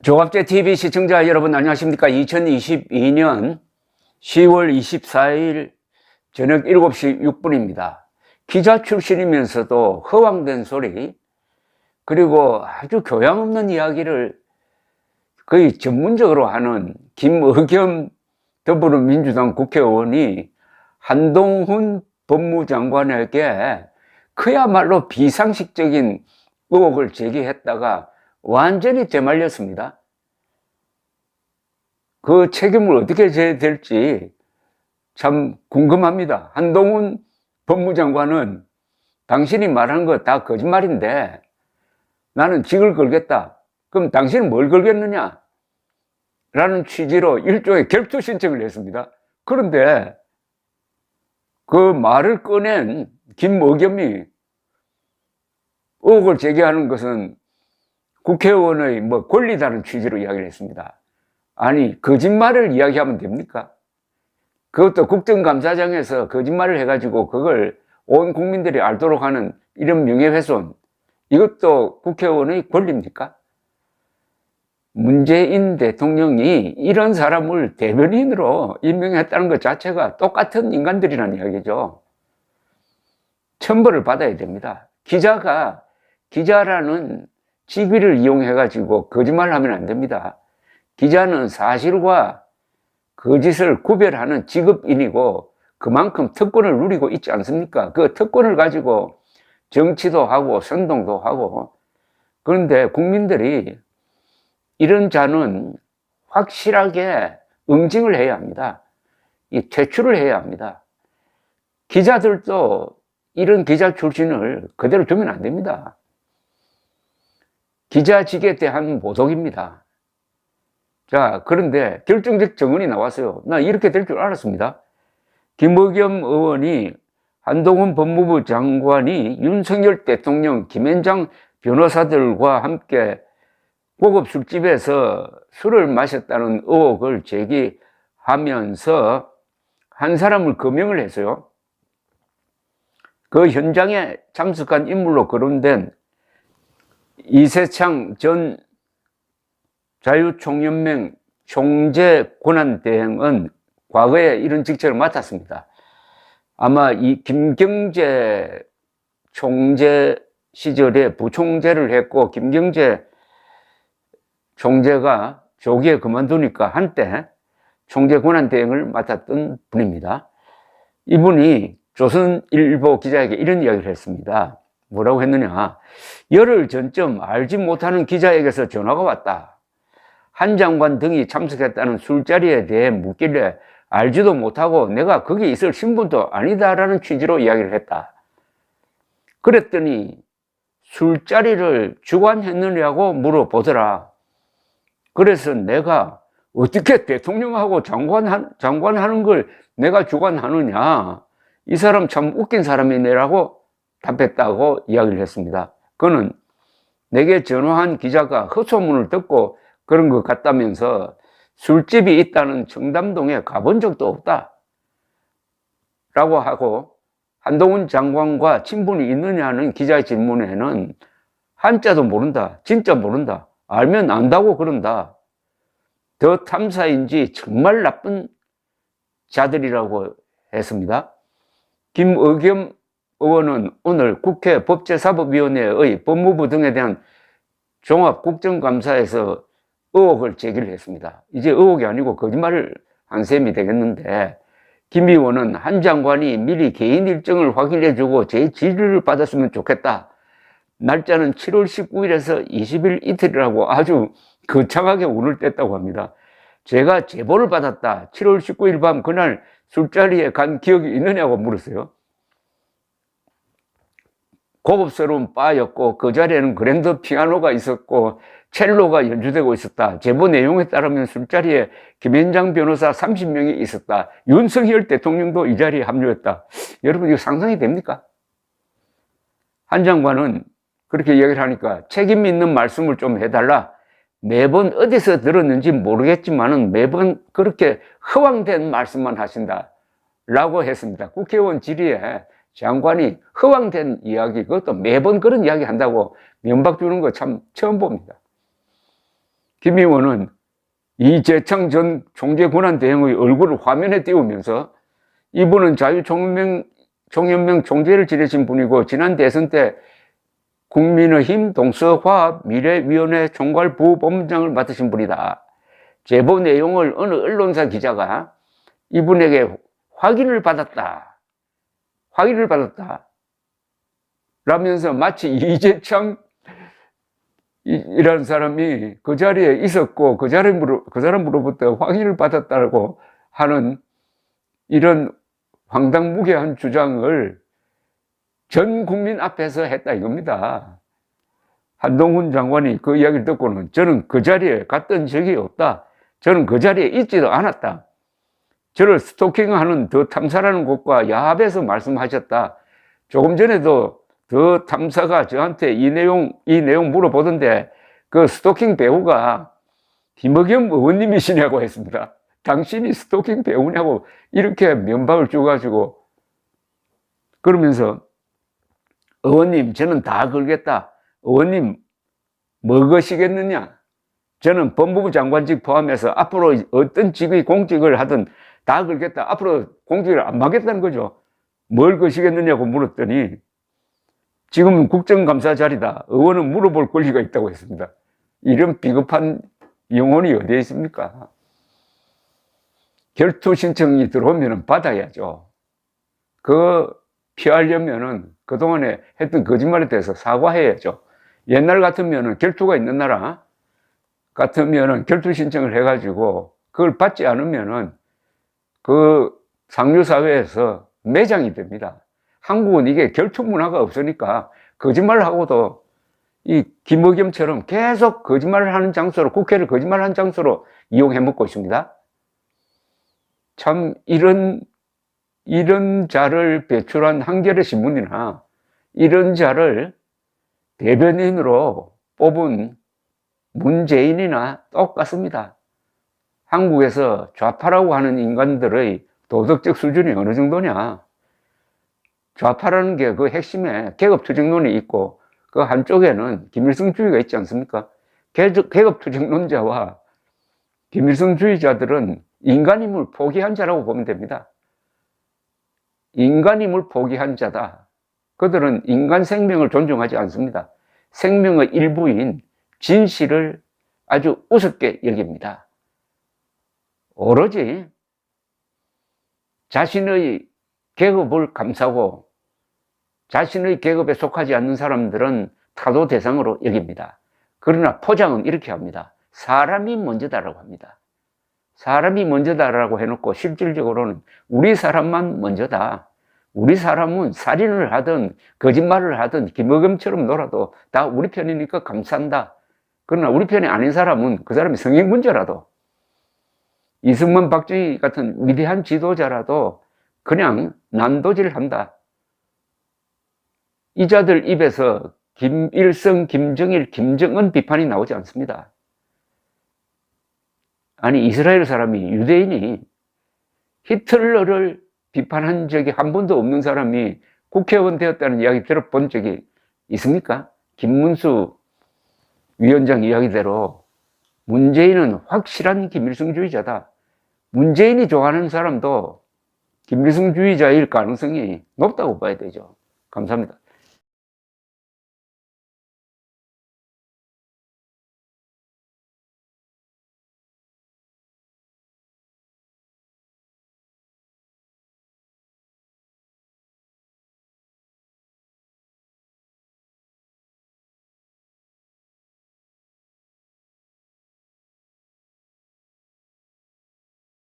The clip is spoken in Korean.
조갑제TV 시청자 여러분 안녕하십니까. 2022년 10월 24일 저녁 7시 6분입니다. 기자 출신이면서도 허황된 소리, 그리고 아주 교양 없는 이야기를 거의 전문적으로 하는 김의겸 더불어민주당 국회의원이 한동훈 법무장관에게 그야말로 비상식적인 의혹을 제기했다가 완전히 되말렸습니다. 그 책임을 어떻게 져야 될지 참 궁금합니다. 한동훈 법무장관은 당신이 말한 거 다 거짓말인데 나는 직을 걸겠다. 그럼 당신은 뭘 걸겠느냐? 라는 취지로 일종의 결투 신청을 했습니다. 그런데 그 말을 꺼낸 김의겸이 의혹을 제기하는 것은 국회의원의 권리다는 취지로 이야기를 했습니다. 아니, 거짓말을 이야기하면 됩니까? 그것도 국정감사장에서 거짓말을 해가지고 그걸 온 국민들이 알도록 하는 이런 명예훼손, 이것도 국회의원의 권리입니까? 문재인 대통령이 이런 사람을 대변인으로 임명했다는 것 자체가 똑같은 인간들이라는 이야기죠. 처벌을 받아야 됩니다. 기자라는 직위를 이용해가지고 거짓말을 하면 안 됩니다. 기자는 사실과 거짓을 구별하는 직업인이고 그만큼 특권을 누리고 있지 않습니까? 그 특권을 가지고 정치도 하고 선동도 하고. 그런데 국민들이 이런 자는 확실하게 응징을 해야 합니다. 퇴출을 해야 합니다. 기자들도 이런 기자 출신을 그대로 두면 안 됩니다. 기자직에 대한 모독입니다. 자, 그런데 결정적 증언이 나왔어요. 나 이렇게 될 줄 알았습니다. 김의겸 의원이 한동훈 법무부 장관이 윤석열 대통령, 김앤장 변호사들과 함께 고급 술집에서 술을 마셨다는 의혹을 제기하면서 한 사람을 거명을 했어요. 그 현장에 참석한 인물로 거론된 이세창 전 자유총연맹 총재권한대행은 과거에 이런 직책을 맡았습니다. 아마 이 김경재 총재 시절에 부총재를 했고, 김경재 총재가 조기에 그만두니까 한때 총재 권한대행을 맡았던 분입니다. 이분이 조선일보 기자에게 이런 이야기를 했습니다. 뭐라고 했느냐? 열흘 전쯤 알지 못하는 기자에게서 전화가 왔다. 한 장관 등이 참석했다는 술자리에 대해 묻길래 알지도 못하고 내가 거기 있을 신분도 아니다라는 취지로 이야기를 했다. 그랬더니 술자리를 주관했느냐고 물어보더라. 그래서 내가 어떻게 대통령하고 장관하는 걸 내가 주관하느냐. 이 사람 참 웃긴 사람이네라고 답했다고 이야기를 했습니다. 그는 내게 전화한 기자가 헛소문을 듣고 그런 것 같다면서 술집이 있다는 청담동에 가본 적도 없다 라고 하고, 한동훈 장관과 친분이 있느냐는 기자의 질문에는 한자도 모른다, 진짜 모른다, 알면 안다고 그런다, 더 탐사인지 정말 나쁜 자들이라고 했습니다. 김의겸 의원은 오늘 국회 법제사법위원회의 법무부 등에 대한 종합국정감사에서 의혹을 제기를 했습니다. 이제 의혹이 아니고 거짓말을 한 셈이 되겠는데, 김 의원은 한 장관이 미리 개인 일정을 확인해주고 제 지휘를 받았으면 좋겠다. 날짜는 7월 19일에서 20일 이틀이라고 아주 거창하게 운을 뗐다고 합니다. 제가 제보를 받았다. 7월 19일 밤 그날 술자리에 간 기억이 있느냐고 물었어요. 고급스러운 바였고 그 자리에는 그랜드 피아노가 있었고 첼로가 연주되고 있었다. 제보 내용에 따르면 술자리에 김앤장 변호사 30명이 있었다. 윤석열 대통령도 이 자리에 합류했다. 여러분, 이거 상상이 됩니까? 한 장관은 그렇게 얘기를 하니까 책임 있는 말씀을 좀 해달라. 매번 어디서 들었는지 모르겠지만은 매번 그렇게 허황된 말씀만 하신다 라고 했습니다. 국회의원 질의에 장관이 허황된 이야기, 그것도 매번 그런 이야기 한다고 면박 주는 거 참 처음 봅니다. 김 의원은 이재창 전 총재권한대행의 얼굴을 화면에 띄우면서 이분은 자유총연맹 총재를 지내신 분이고 지난 대선 때 국민의힘 동서화합미래위원회 총괄부본부장을 맡으신 분이다. 제보 내용을 어느 언론사 기자가 이분에게 확인을 받았다. 라면서 마치 이재창 이라는 사람이 그 자리에 있었고 그 사람으로부터 확인을 받았다고 하는 이런 황당무계한 주장을 전 국민 앞에서 했다 이겁니다. 한동훈 장관이 그 이야기를 듣고는 저는 그 자리에 갔던 적이 없다. 저는 그 자리에 있지도 않았다. 저를 스토킹하는 더 탐사라는 곳과 야합에서 말씀하셨다. 조금 전에도 더 탐사가 저한테 이 내용 물어보던데 그 스토킹 배우가 김의겸 의원님이시냐고 했습니다. 당신이 스토킹 배우냐고 이렇게 면박을 줘가지고 그러면서 의원님 저는 다 걸겠다. 의원님 뭐 거시겠느냐. 저는 법무부 장관직 포함해서 앞으로 어떤 직위 공직을 하든 다 걸겠다. 앞으로 공직을 안 하겠다는 거죠. 뭘 거시겠느냐고 물었더니 지금은 국정감사 자리다. 의원은 물어볼 권리가 있다고 했습니다. 이런 비겁한 영혼이 어디에 있습니까? 결투 신청이 들어오면 받아야죠. 그 피하려면은 그동안에 했던 거짓말에 대해서 사과해야죠. 옛날 같으면은 결투가 있는 나라 같으면은 결투 신청을 해가지고 그걸 받지 않으면은 그 상류사회에서 매장이 됩니다. 한국은 이게 결투 문화가 없으니까 거짓말을 하고도 이 김의겸처럼 계속 거짓말을 하는 장소로, 국회를 거짓말하는 장소로 이용해 먹고 있습니다. 참 이런 자를 배출한 한겨레 신문이나 이런 자를 대변인으로 뽑은 문재인이나 똑같습니다. 한국에서 좌파라고 하는 인간들의 도덕적 수준이 어느 정도냐. 좌파라는 게 그 핵심에 계급투쟁론이 있고 그 한쪽에는 김일성주의가 있지 않습니까? 계급투쟁론자와 김일성주의자들은 인간임을 포기한 자라고 보면 됩니다. 인간임을 포기한 자다. 그들은 인간 생명을 존중하지 않습니다. 생명의 일부인 진실을 아주 우습게 여깁니다. 오로지 자신의 계급을 감싸고 자신의 계급에 속하지 않는 사람들은 타도 대상으로 여깁니다. 그러나 포장은 이렇게 합니다. 사람이 먼저다라고 합니다. 사람이 먼저다라고 해놓고 실질적으로는 우리 사람만 먼저다. 우리 사람은 살인을 하든 거짓말을 하든 김의겸처럼 놀아도 다 우리 편이니까 감싼다. 그러나 우리 편이 아닌 사람은 그 사람이 성형 문제라도 이승만, 박정희 같은 위대한 지도자라도 그냥 난도질한다. 이 자들 입에서 김일성, 김정일, 김정은 비판이 나오지 않습니다. 아니 이스라엘 사람이, 유대인이 히틀러를 비판한 적이 한 번도 없는 사람이 국회의원 되었다는 이야기 들어본 적이 있습니까? 김문수 위원장 이야기대로 문재인은 확실한 김일성주의자다. 문재인이 좋아하는 사람도 김일성주의자일 가능성이 높다고 봐야 되죠. 감사합니다.